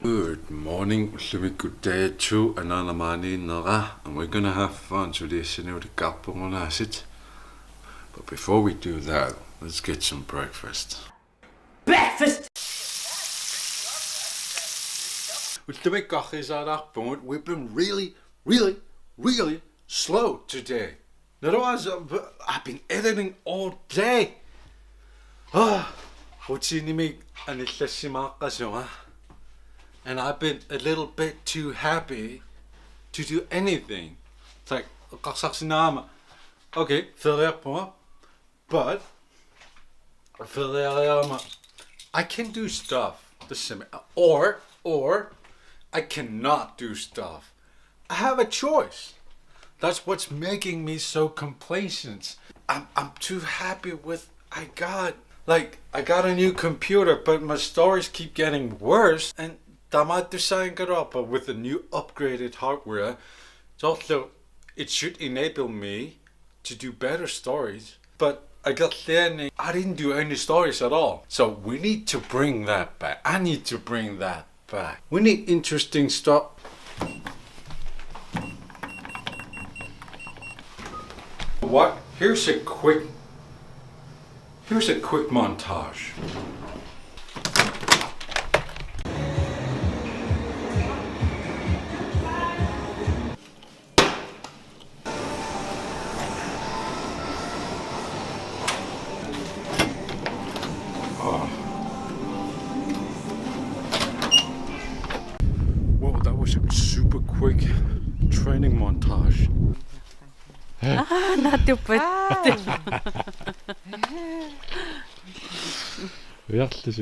Good morning, good day to another morning, and we're gonna have fun today. But before we do that, let's get some breakfast. Breakfast! We've been really slow today. Otherwise, I've been editing all day. And I've been a little bit too happy to do anything. It's like, okay, but I can do stuff, or I cannot do stuff. I have a choice. That's what's making me so complacent. I'm too happy with I got a new computer, but my stories keep getting worse. And but with the new upgraded hardware, it should enable me to do better stories. But I didn't do any stories at all. So we need to bring that back. I need to bring that back. We need interesting stuff. What? Here's a quick montage. Whoa, that was a super quick training montage. Not too bad. Hjertelig.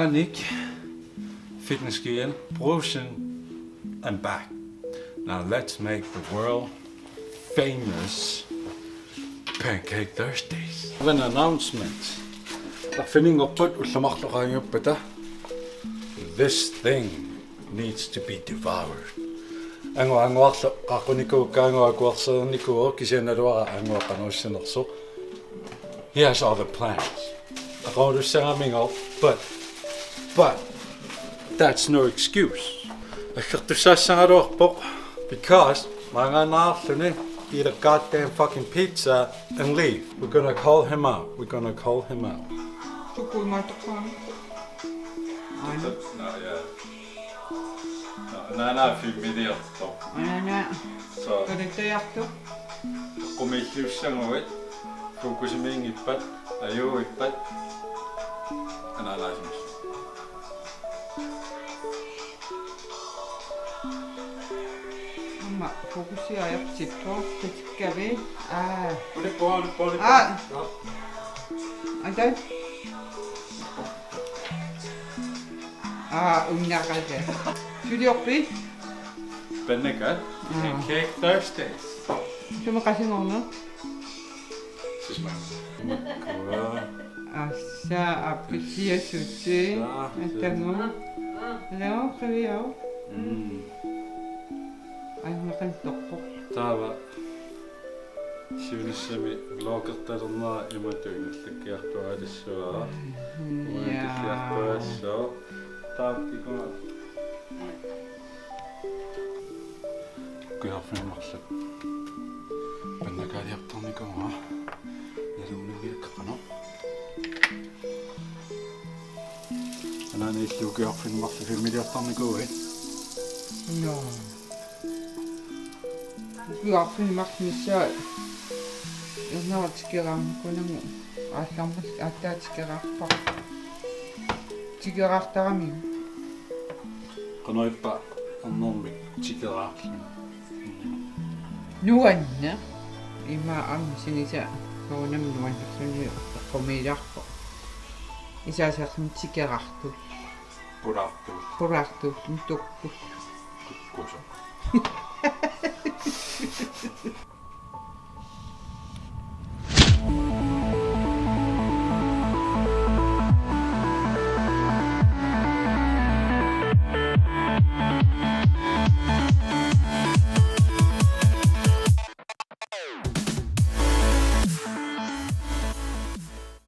Inunnik, fitness gear, brosen, and back. Now let's make the world famous Pancake Thursdays. I have an announcement. This thing needs to be devoured. He has other plans. But that's no excuse. Because eat a goddamn fucking pizza and leave. We're gonna call him out. Fokusia iluatsippoq tatikavi unnaqata tuliorpi Pancake Thursdays. sumaqasingorna assa appisiassutti attangu alao qaviao Taava siunisami vloggertalernaa imatuin qaqiartuaalerpungut Juaansi taavtikuna qaqiarfimmarlak pannakaaliartarnikuha nalunniviakkaqano anani illuqiarfimmarlak familiartarnikuhi no Juaansi maqmissa ernaratikeeraamkunangu aallarmas aattaatikeeraarpaq tikeraartarami qanoippa annormik tikeraarlun nuanna ima sinisa soonam nuannersuni qomillarpo isaasaarlum tikeraartul pulaartul tukkus kukkusa